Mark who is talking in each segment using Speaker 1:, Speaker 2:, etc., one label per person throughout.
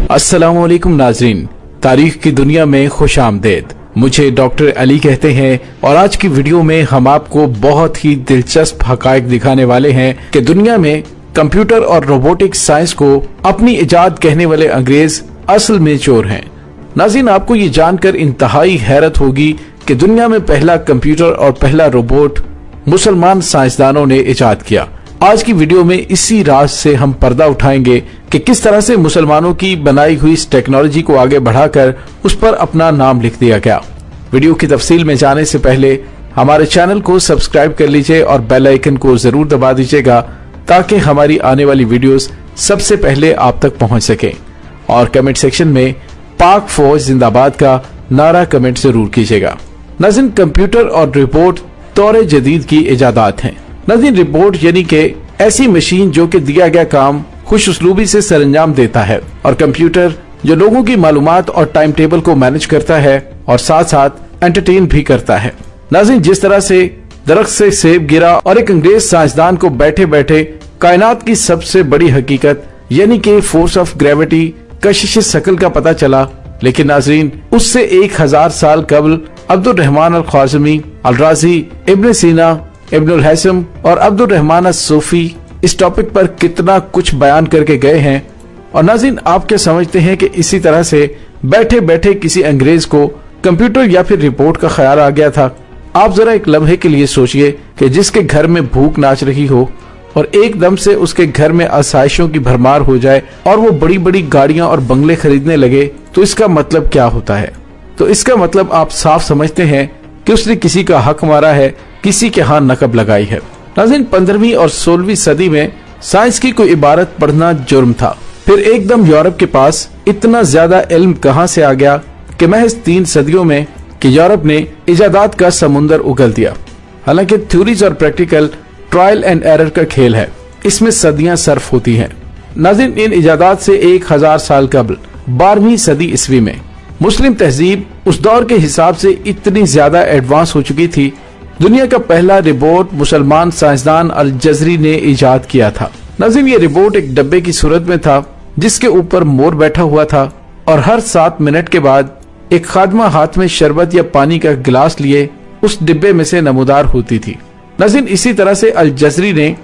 Speaker 1: अस्सलामु अलैकुम नाज़रीन, तारीख की दुनिया में खुश आमदेद। मुझे डॉक्टर अली कहते हैं और आज की वीडियो में हम आपको बहुत ही दिलचस्प हकायक दिखाने वाले हैं कि दुनिया में कंप्यूटर और रोबोटिक साइंस को अपनी इजाद कहने वाले अंग्रेज असल में चोर हैं। नाज़रीन, आपको ये जानकर इंतहाई हैरत होगी कि दुनिया में पहला कंप्यूटर और पहला रोबोट मुसलमान साइंसदानों ने इजाद किया। आज की वीडियो में इसी राज से हम पर्दा उठाएंगे कि किस तरह से मुसलमानों की बनाई हुई इस टेक्नोलॉजी को आगे बढ़ाकर उस पर अपना नाम लिख दिया गया। वीडियो की तफसील में जाने से पहले हमारे चैनल को सब्सक्राइब कर लीजिए और बेल आइकन को जरूर दबा दीजिएगा ताकि हमारी आने वाली वीडियोस सबसे पहले आप तक पहुंच सके। और कमेंट सेक्शन में पाक फौज जिंदाबाद का नारा कमेंट जरूर कीजिएगा। नाज़रीन, कंप्यूटर और रोबोट दौरे जदीद की इजादात हैं। नाज़रीन, रोबोट यानी कि ऐसी मशीन जो कि दिया गया काम खुश उसलूबी से सरंजाम देता है, और कंप्यूटर जो लोगों की मालूमात और टाइम टेबल को मैनेज करता है और साथ साथ एंटरटेन भी करता है। नाज़रीन, जिस तरह से दरख्त से सेब गिरा और एक अंग्रेज साइंसदान को बैठे बैठे कायनात की सबसे बड़ी हकीकत यानी कि फोर्स ऑफ ग्रेविटी कशिश शकल का पता चला, लेकिन नाज़रीन उससे 1000 साल कबल अब्दुल रहमान अल ख्वारिज़मी, अल राज़ी, इब्न सीना, इब्नुल हैसम और अब्दुल रहमान अल सूफी इस टॉपिक पर कितना कुछ बयान करके गए हैं। और नाज़रीन, आप क्या समझते हैं कि इसी तरह से बैठे बैठे किसी अंग्रेज को कंप्यूटर या फिर रिपोर्ट का ख्याल आ गया था? आप जरा एक लम्हे के लिए सोचिए कि जिसके घर में भूख नाच रही हो और एकदम से उसके घर में आसाइशों की भरमार हो जाए और वो बड़ी बड़ी गाड़ियां और बंगले खरीदने लगे, तो इसका मतलब क्या होता है? तो इसका मतलब आप साफ समझते हैं कि उसने किसी का हक मारा है, किसी के हाथ नकब लगाई है। नाज़रीन, 15वीं और 16वीं सदी में साइंस की कोई इबारत पढ़ना जुर्म था। फिर एकदम यूरोप के पास इतना ज्यादा इल्म कहां से आ गया कि महज 3 सदियों में कि यूरोप ने इजादात का समुंदर उगल दिया। हालांकि थ्योरीज और प्रैक्टिकल ट्रायल एंड एरर का खेल है, इसमें सदियां सर्फ होती हैं। नाज़रीन, इन इजादात से 1000 साल कबल 12वीं सदी ईस्वी में मुस्लिम तहजीब उस दौर के हिसाब से इतनी ज्यादा एडवांस हो चुकी थी। दुनिया का पहला रोबोट मुसलमान साइंसदान अल जज़री ने इजाद किया था। नाज़रीन, ये रोबोट एक डब्बे की सूरत में था जिसके ऊपर मोर बैठा हुआ था और हर 7 मिनट के बाद एक खादमा हाथ में शरबत या पानी का गिलास लिए उस डिब्बे में से नमूदार होती थी। नाज़रीन, इसी तरह से अल जज़री ने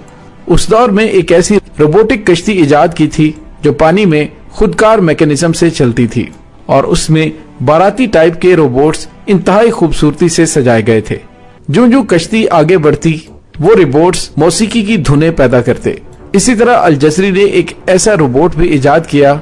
Speaker 1: उस दौर में एक ऐसी रोबोटिक कश्ती इजाद की थी जो पानी में खुदकार मैकेनिज्म से चलती थी और उसमें बाराती टाइप के रोबोट्स इंतहाई खूबसूरती से सजाए गए थे। जो जो कश्ती आगे बढ़ती वो रोबोट्स मौसीकी की धुनें पैदा करते। इसी तरह अल जज़री ने एक ऐसा रोबोट भी इजाद किया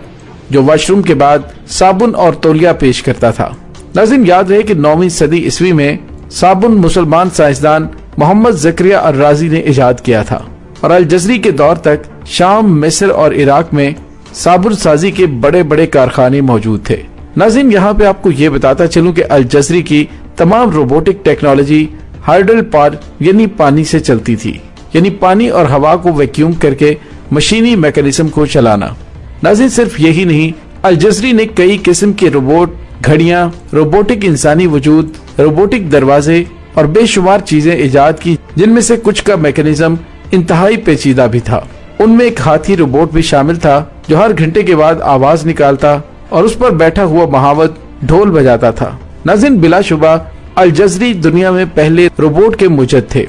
Speaker 1: जो वॉशरूम के बाद साबुन और तौलिया पेश करता था। नाज़रीन, याद रहे कि 9वीं सदी ईस्वी में साबुन मुसलमान साइंसदान मोहम्मद ज़करिया अल राज़ी ने इजाद किया था और अल जज़री के दौर तक शाम, मिस्र और इराक में साबुन साजी के बड़े बड़े कारखाने मौजूद थे। नाज़रीन, यहाँ पे आपको ये बताता चलूं कि अल जज़री की तमाम रोबोटिक टेक्नोलॉजी हाइड्रल पावर यानी पानी से चलती थी, यानी पानी और हवा को वैक्यूम करके मशीनी मैकेनिज्म को चलाना। नाज़रीन, सिर्फ यही नहीं, अल जज़री ने कई किस्म के रोबोट, घड़ियां, रोबोटिक इंसानी वजूद, रोबोटिक दरवाजे और बेशुमार चीजें इजाद की, जिनमें से कुछ का मैकेनिज्म इंतहाई पेचीदा भी था। उनमें एक हाथी रोबोट भी शामिल था जो हर घंटे के बाद आवाज निकालता और उस पर बैठा हुआ महावत ढोल बजाता था। नाज़रीन, बिलाशुबा अल जज़री दुनिया में पहले रोबोट के मुजद थे।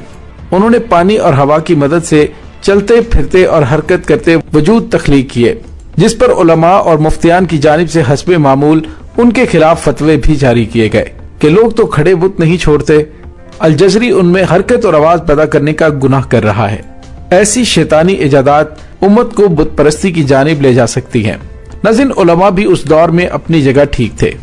Speaker 1: उन्होंने पानी और हवा की मदद से चलते फिरते और हरकत करते वजूद तख्लीक किए, जिस पर उलमा और मुफ्तियान की जानिब से हस्बे मामूल उनके खिलाफ फतवे भी जारी किए गए कि लोग तो खड़े बुत नहीं छोड़ते, अल जज़री उनमें हरकत और आवाज पैदा करने का गुनाह कर रहा है। ऐसी शैतानी इजादात उम्मत को बुत परस्ती की जानिब ले जा सकती है। नाज़रीन, उलमा भी उस दौर में अपनी जगह ठीक थे,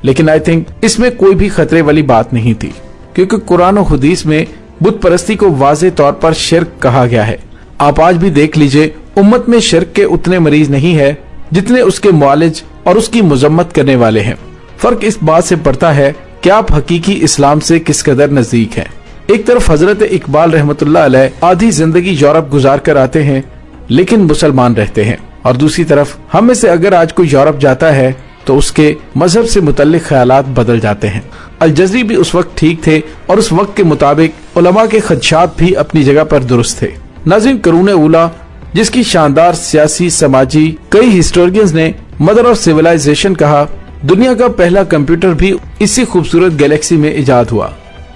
Speaker 1: लेकिन आई थिंक इसमें कोई भी खतरे वाली बात नहीं थी, क्योंकि कुरान और हदीस में बुत परस्ती को वाज़े तौर पर शिर्क कहा गया है। आप आज भी देख लीजिए, उम्मत में शिर्क के उतने मरीज नहीं है जितने उसके मुआलिज और उसकी मुजम्मत करने वाले हैं। फर्क इस बात से पड़ता है कि आप हकीकी इस्लाम से किस कदर नजदीक हैं। एक तरफ हजरत इकबाल रहमतुल्लाह अलैह आधी जिंदगी यूरोप गुजार कर आते हैं लेकिन मुसलमान रहते हैं, और दूसरी तरफ हम में से अगर आज कोई यूरोप जाता है तो उसके मजहब से मुतल्लिक ख्यालात बदल जाते हैं। अल जज़री भी उस वक्त ठीक थे और उस वक्त के मुताबिक उलमा के खदशात भी अपनी जगह पर दुरुस्त थे। नाज़रीन, करूने उला جس کی شاندار سیاسی سماجی کئی ہسٹورینز نے مدر آف سیولائزیشن کہا، دنیا کا پہلا کمپیوٹر بھی اسی خوبصورت گیلیکسی میں ایجاد ہوا۔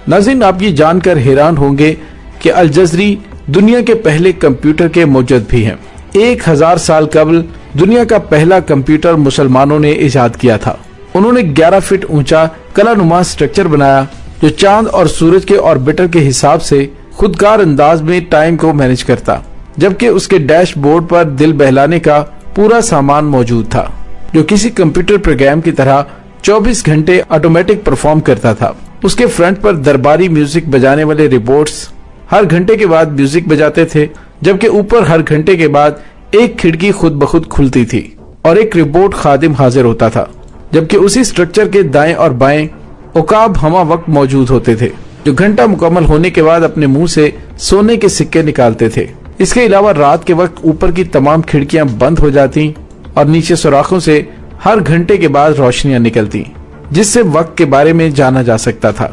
Speaker 1: ناظرین، آپ یہ جان کر حیران ہوں گے کہ الجزری دنیا کے پہلے کمپیوٹر کے موجد بھی ہیں۔ 1000 سال قبل دنیا کا پہلا کمپیوٹر مسلمانوں نے ایجاد کیا تھا۔ انہوں نے 11 فٹ اونچا کلا نما سٹرکچر بنایا جو چاند اور سورج کے آربیٹر کے حساب سے خودکار انداز میں ٹائم کو مینج کرتا، جبکہ اس کے ڈیش بورڈ پر دل بہلانے کا پورا سامان موجود تھا جو کسی کمپیوٹر پروگرام کی طرح 24 گھنٹے آٹومیٹک پرفارم کرتا تھا۔ اس کے فرنٹ پر درباری میوزک بجانے والے روبوٹس ہر گھنٹے کے بعد میوزک بجاتے تھے، جبکہ اوپر ہر گھنٹے کے بعد ایک کھڑکی خود بخود کھلتی تھی اور ایک روبوٹ خادم حاضر ہوتا تھا، جبکہ اسی سٹرکچر کے دائیں اور بائیں عقاب ہمہ وقت موجود ہوتے تھے جو گھنٹہ مکمل ہونے کے بعد اپنے منہ سے سونے کے سکے نکالتے تھے۔ اس کے علاوہ رات کے وقت اوپر کی تمام کھڑکیاں بند ہو جاتی اور نیچے سوراخوں سے ہر گھنٹے کے بعد روشنیاں نکلتی، جس سے وقت کے بارے میں جانا جا سکتا تھا۔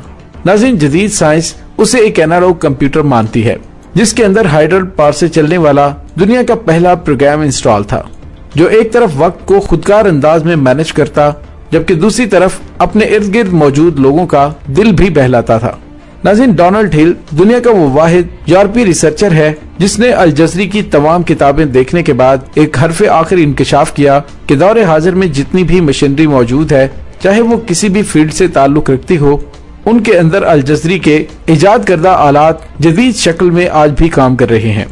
Speaker 1: ناظرین، جدید سائنس اسے ایک اینالاگ کمپیوٹر مانتی ہے جس کے اندر ہائیڈرل پاور سے چلنے والا دنیا کا پہلا پروگرام انسٹال تھا جو ایک طرف وقت کو خودکار انداز میں مینج کرتا، جبکہ دوسری طرف اپنے ارد گرد موجود لوگوں کا دل بھی بہلاتا تھا۔ ناظرین، ڈونلڈ ہل دنیا کا وہ واحد یورپی ریسرچر ہے جس نے الجزری کی تمام کتابیں دیکھنے کے بعد ایک حرف آخر انکشاف کیا کہ دور حاضر میں جتنی بھی مشینری موجود ہے، چاہے وہ کسی بھی فیلڈ سے تعلق رکھتی ہو، ان کے اندر الجزری کے ایجاد کردہ آلات جدید شکل میں آج بھی کام کر رہے ہیں۔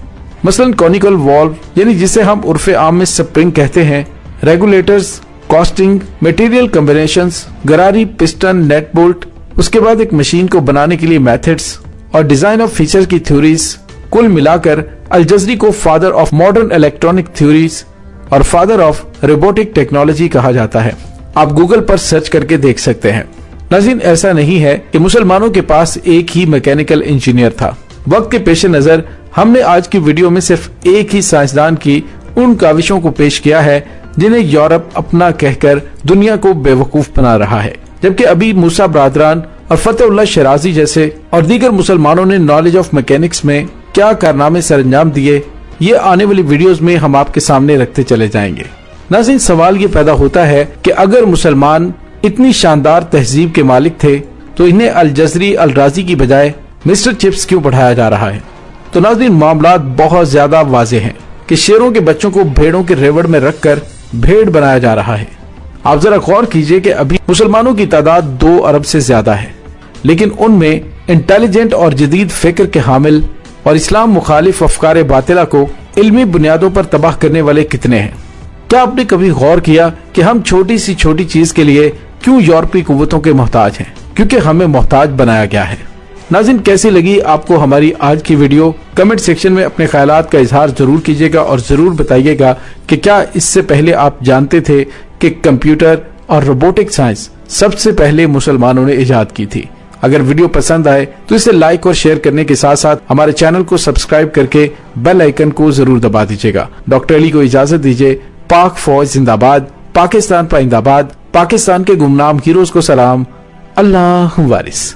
Speaker 1: مثلا کونیکل والو، یعنی جسے ہم عرف عام میں سپرنگ کہتے ہیں، ریگولیٹرز، کاسٹنگ، میٹیریل کمبینیشنز، گراری، پسٹن، نیٹ بولٹ، اس کے بعد ایک مشین کو بنانے کے لیے میتھڈز اور ڈیزائن آف فیچر کی تھیوریز، کل ملا کر الجزری کو father of modern electronic theories اور فادر آف روبوٹک ٹیکنالوجی کہا جاتا ہے۔ آپ گوگل پر سرچ کر کے دیکھ سکتے ہیں۔ ناظرین، ایسا نہیں ہے کہ مسلمانوں کے پاس ایک ہی میکینیکل انجینئر تھا۔ وقت کے پیش نظر ہم نے آج کی ویڈیو میں صرف ایک ہی سائنسدان کی ان کاوشوں کو پیش کیا ہے جنہیں یورپ اپنا کہہ کر دنیا کو بے وقوف بنا رہا ہے، جبکہ ابھی موسیٰ برادران اور فتح اللہ شیرازی جیسے اور دیگر مسلمانوں نے نالج آف میکینکس میں کیا کارنامے سر انجام دیے، یہ آنے والی ویڈیوز میں ہم آپ کے سامنے رکھتے چلے جائیں گے۔ ناظرین، سوال یہ پیدا ہوتا ہے کہ اگر مسلمان اتنی شاندار تہذیب کے مالک تھے تو انہیں الجزری الرازی کی بجائے مسٹر چپس کیوں پڑھایا جا رہا ہے؟ تو ناظرین، معاملات بہت زیادہ واضح ہیں کہ شیروں کے بچوں کو بھیڑوں کے ریوڑ میں رکھ کر بھیڑ بنایا جا رہا ہے۔ آپ ذرا غور کیجئے کہ ابھی مسلمانوں کی تعداد 2 ارب سے زیادہ ہے، لیکن ان میں انٹیلیجنٹ اور جدید فکر کے حامل اور اسلام مخالف افکار باطلہ کو علمی بنیادوں پر تباہ کرنے والے کتنے ہیں؟ کیا آپ نے کبھی غور کیا کہ ہم چھوٹی سی چھوٹی چیز کے لیے کیوں یورپی قوتوں کے محتاج ہیں؟ کیونکہ ہمیں محتاج بنایا گیا ہے۔ ناظرین، کیسی لگی آپ کو ہماری آج کی ویڈیو؟ کمنٹ سیکشن میں اپنے خیالات کا اظہار ضرور کیجیے گا اور ضرور بتائیے گا کہ کیا اس سے پہلے آپ جانتے تھے کہ کمپیوٹر اور روبوٹک سائنس سب سے پہلے مسلمانوں نے ایجاد کی تھی۔ اگر ویڈیو پسند آئے تو اسے لائک اور شیئر کرنے کے ساتھ ساتھ ہمارے چینل کو سبسکرائب کر کے بیل آئیکن کو ضرور دبا دیجیے گا۔ ڈاکٹر علی کو اجازت دیجیے۔ پاک فوج زندہ باد، پاکستان پائندہ باد، پاکستان کے گمنام ہیروز کو سلام، اللہ وارث۔